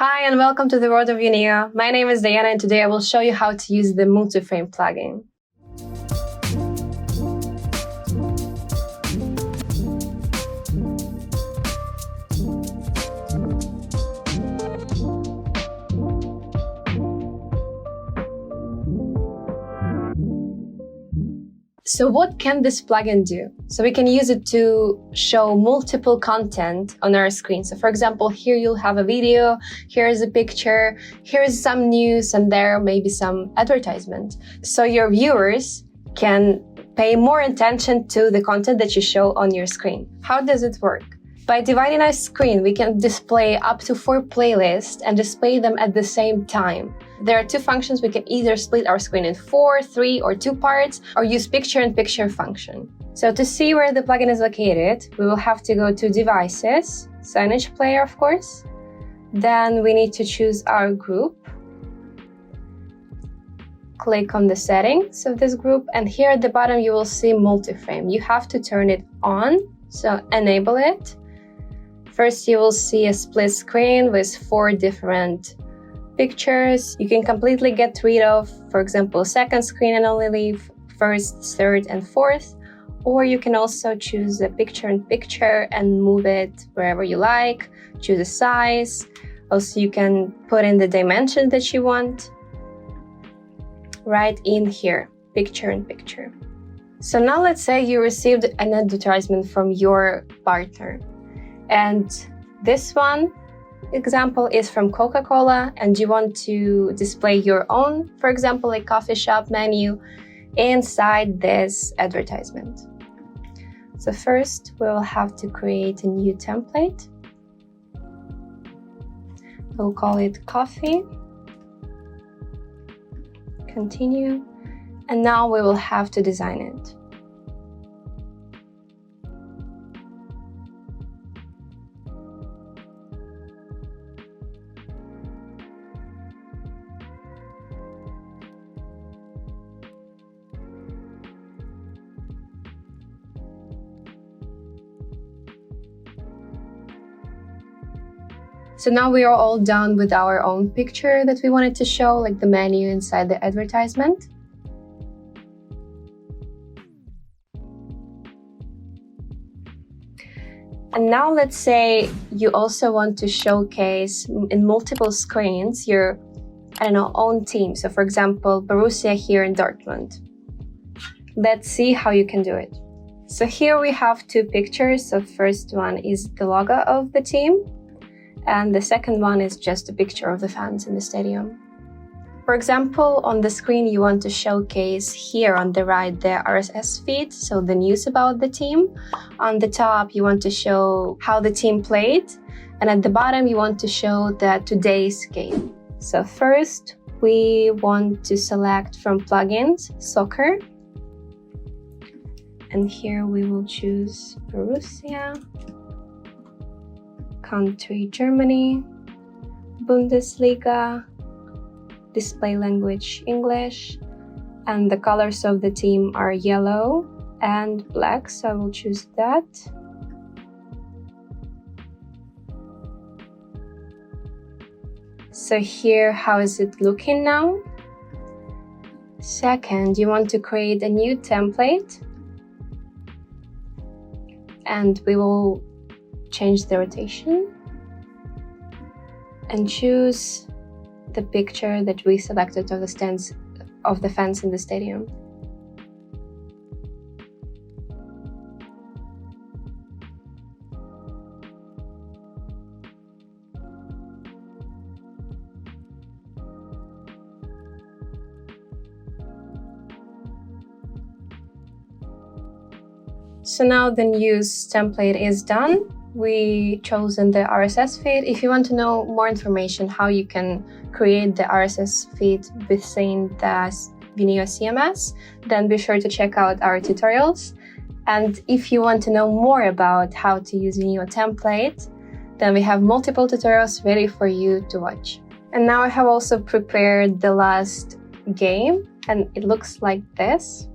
Hi and welcome to the world of viewneo. My name is Diana and today I will show you how to use the Multiframe plugin. So what can this plugin do? So we can use it to show multiple content on our screen. So for example, here you'll have a video, here is a picture, here is some news, and there may be some advertisement. So your viewers can pay more attention to the content that you show on your screen. How does it work? By dividing our screen, we can display up to 4 playlists and display them at the same time. There are 2 functions. We can either split our screen in 4, 3, or 2 parts, or use picture-in-picture function. So to see where the plugin is located, we will have to go to Devices, Signage Player, of course. Then we need to choose our group. Click on the settings of this group, and here at the bottom you will see Multiframe. You have to turn it on, so enable it. First, you will see a split screen with 4 different pictures. You can completely get rid of, for example, second screen and only leave first, third, and fourth. Or you can also choose a picture-in-picture and move it wherever you like, choose a size. Also, you can put in the dimension that you want right in here, picture-in-picture. So now let's say you received an advertisement from your partner. And this one example is from Coca-Cola, and you want to display your own, for example, a coffee shop menu inside this advertisement. So first, we will have to create a new template. We'll call it coffee. Continue. And now we will have to design it. So now we are all done with our own picture that we wanted to show, like the menu inside the advertisement. And now let's say you also want to showcase in multiple screens your, own team. So for example, Borussia here in Dortmund. Let's see how you can do it. So here we have 2 pictures. So first one is the logo of the team. And the second one is just a picture of the fans in the stadium. For example, on the screen, you want to showcase here on the right the RSS feed, so the news about the team. On the top, you want to show how the team played. And at the bottom, you want to show today's game. So first, we want to select from plugins, soccer. And here we will choose Borussia. Country Germany, Bundesliga, display language English, and the colors of the team are yellow and black, so I will choose that. So here, how is it looking now? Second, you want to create a new template, and we will change the rotation and choose the picture that we selected of the stands of the fans in the stadium. So now the news template is done. We chosen the RSS feed. If you want to know more information how you can create the RSS feed within the viewneo CMS, then be sure to check out our tutorials. And if you want to know more about how to use viewneo template, then we have multiple tutorials ready for you to watch. And now I have also prepared the last game, and it looks like this.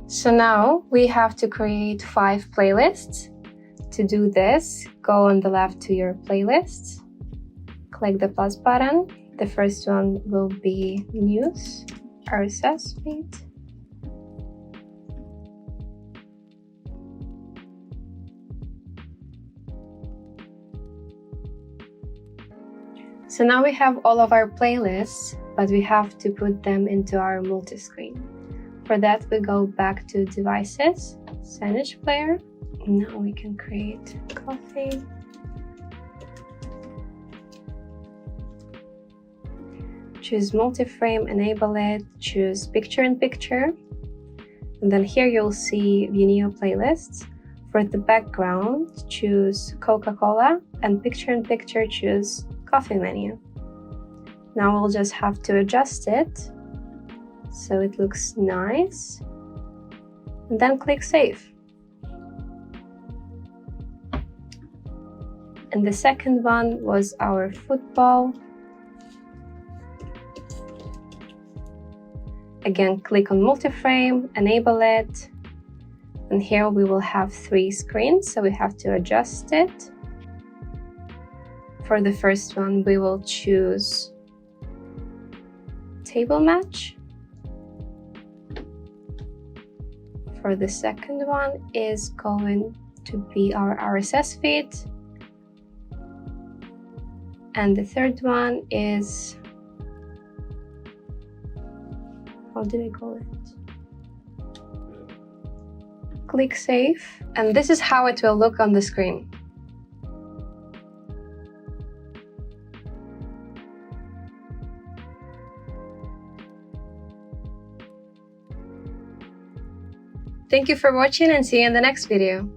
So now we have to create 5 playlists To do this, go on the left to your playlists, click the plus button. The first one will be News, RSS feed. So now we have all of our playlists, but we have to put them into our multi-screen. For that, we go back to Devices, Signage Player. Now we can create coffee. Choose Multiframe, enable it, choose Picture-in-Picture. And then here you'll see viewneo Playlists. For the background, choose Coca-Cola, and Picture-in-Picture, choose Coffee Menu. Now we'll just have to adjust it so it looks nice. And then click Save. And the second one was our football. Again, click on Multiframe, enable it. And here we will have 3 screens, so we have to adjust it. For the first one, we will choose Table Match. For the second one is going to be our RSS feed. And the third one is, how did I call it? Click Save, and this is how it will look on the screen. Thank you for watching, and see you in the next video.